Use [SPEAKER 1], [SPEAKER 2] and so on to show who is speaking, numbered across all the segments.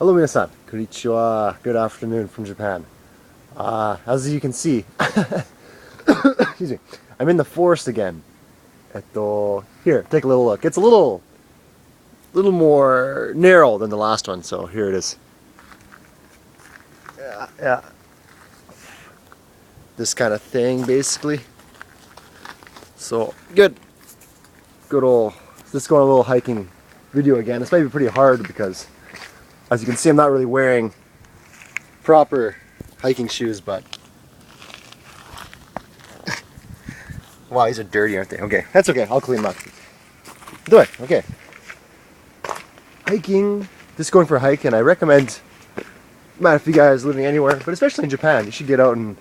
[SPEAKER 1] Hello minasan, konnichiwa, good afternoon from Japan. As you can see, excuse me, I'm in the forest again. Here, take a little look. It's a little more narrow than the last one, so here it is. Yeah. This kind of thing, basically. So, good old, let's go on a little hiking video again. This might be pretty hard because, as you can see, I'm not really wearing proper hiking shoes, but wow, these are dirty, aren't they? Okay, that's okay, I'll clean them up. Do it, okay. Hiking, just going for a hike, and I recommend, no matter if you guys living anywhere, but especially in Japan, you should get out and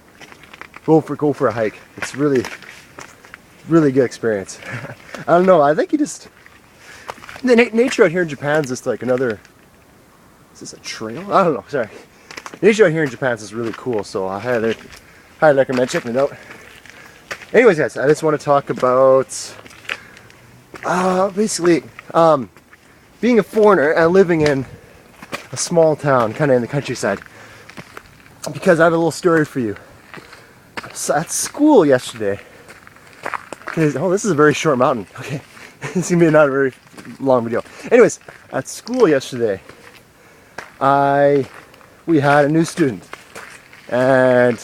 [SPEAKER 1] go for a hike. It's really good experience. I don't know, I think the nature out here in Japan is just like another, is this a trail? I don't know, sorry. Nature out here in Japan is really cool, so I highly recommend checking it out. Anyways guys, I just want to talk about basically being a foreigner and living in a small town, kind of in the countryside. Because I have a little story for you. So at school yesterday, oh, this is a very short mountain. Okay, this is gonna be not a very long video. Anyways, at school yesterday, we had a new student, and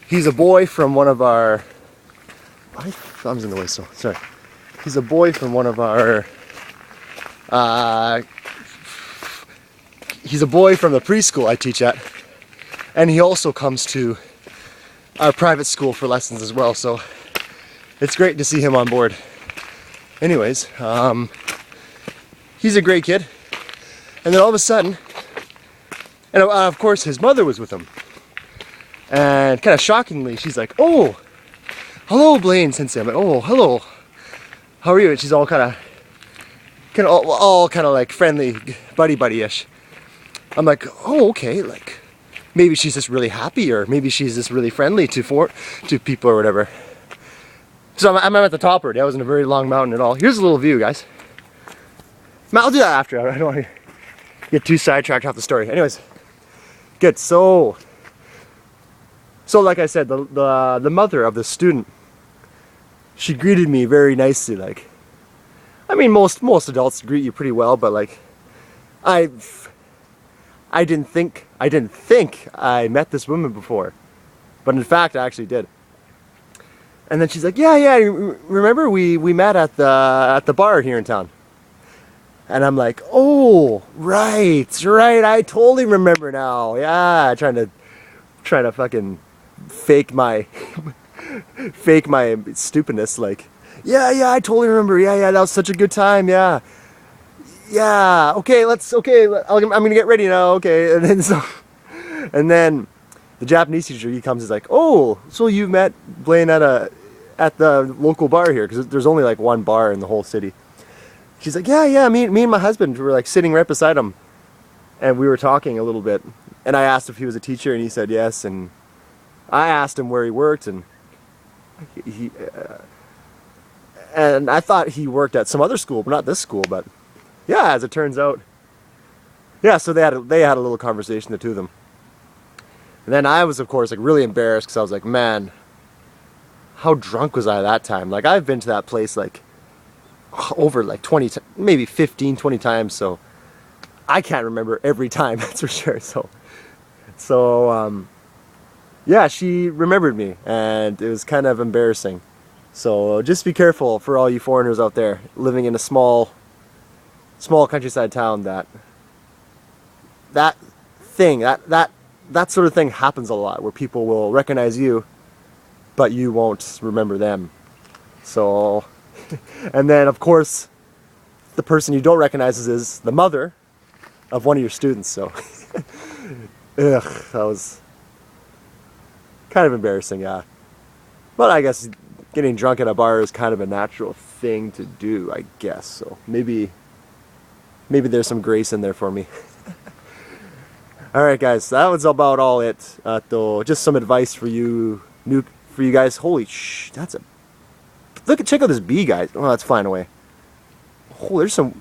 [SPEAKER 1] he's a boy from one of our. My thumb's in the way, so sorry. He's a boy from one of our. He's a boy from the preschool I teach at, and he also comes to our private school for lessons as well. So it's great to see him on board. Anyways, he's a great kid, and then all of a sudden, and of course his mother was with him, and kind of shockingly, she's like, "Oh, hello, Blaine Sensei." I'm like, "Oh, hello. How are you?" And she's all kind of like friendly, buddy-ish. I'm like, "Oh, okay." Like, maybe she's just really happy, or maybe she's just really friendly to people or whatever. So I'm at the top already. I wasn't a very long mountain at all. Here's a little view, guys. I'll do that after. I don't want to get too sidetracked off the story. Anyways, good. So like I said, the mother of the student, she greeted me very nicely. Like, I mean, most adults greet you pretty well, but like, I didn't think I met this woman before, but in fact I actually did. And then she's like, yeah, remember we met at the bar here in town. And I'm like, oh, right, I totally remember now. Yeah, trying to fucking fake my stupidness. Like, yeah, I totally remember. Yeah, that was such a good time. Yeah. Okay, I'm gonna get ready now. Okay, and then the Japanese teacher, he comes, is like, oh, so you met Blaine at the local bar here, because there's only like one bar in the whole city. She's like, yeah, me and my husband were like sitting right beside him, and we were talking a little bit, and I asked if he was a teacher, and he said yes, and I asked him where he worked, and and I thought he worked at some other school, but not this school. But yeah, as it turns out, yeah. So they had a little conversation, the two of them. And then I was, of course, like really embarrassed, because I was like, man, how drunk was I that time? Like, I've been to that place like over like 20, maybe 15, 20 times. So I can't remember every time, that's for sure. So yeah, she remembered me, and it was kind of embarrassing. So just be careful for all you foreigners out there living in a small countryside town, that sort of thing happens a lot, where people will recognize you, but you won't remember them. So, and then of course, the person you don't recognize is the mother of one of your students. So, ugh, that was kind of embarrassing, yeah. But I guess getting drunk at a bar is kind of a natural thing to do, I guess. So maybe there's some grace in there for me. Alright guys, that was about all it. Just some advice for you guys. Holy check out this bee, guys. Oh, that's flying away. Oh, there's some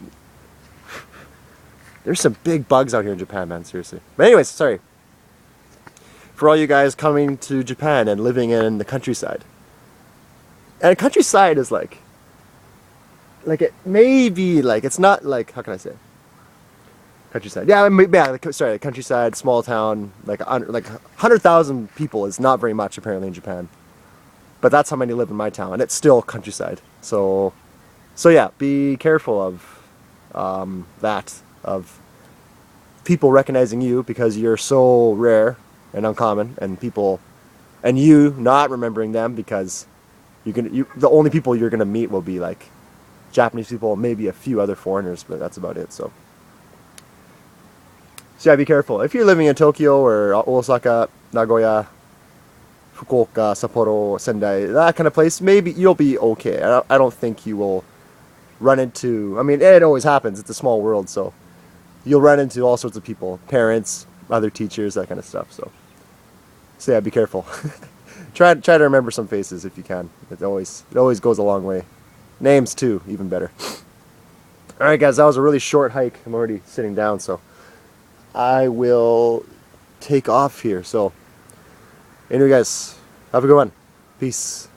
[SPEAKER 1] There's some big bugs out here in Japan, man, seriously. But anyways, sorry. For all you guys coming to Japan and living in the countryside. And the countryside is like it may be like, it's not like, how can I say? Countryside. Yeah, sorry, the countryside, small town, like 100,000 people is not very much apparently in Japan. But that's how many live in my town, and it's still countryside. So yeah, be careful of of people recognizing you because you're so rare and uncommon, and you not remembering them because the only people you're gonna meet will be like Japanese people, maybe a few other foreigners, but that's about it. So yeah, be careful. If you're living in Tokyo or Osaka, Nagoya, Fukuoka, Sapporo, Sendai, that kind of place, maybe you'll be okay. I don't think you will run into, I mean, it always happens, it's a small world, so you'll run into all sorts of people, parents, other teachers, that kind of stuff. So yeah, be careful. try to remember some faces if you can. It always goes a long way. Names too, even better. All right, guys, that was a really short hike. I'm already sitting down, so I will take off here. So anyway, guys, have a good one. Peace.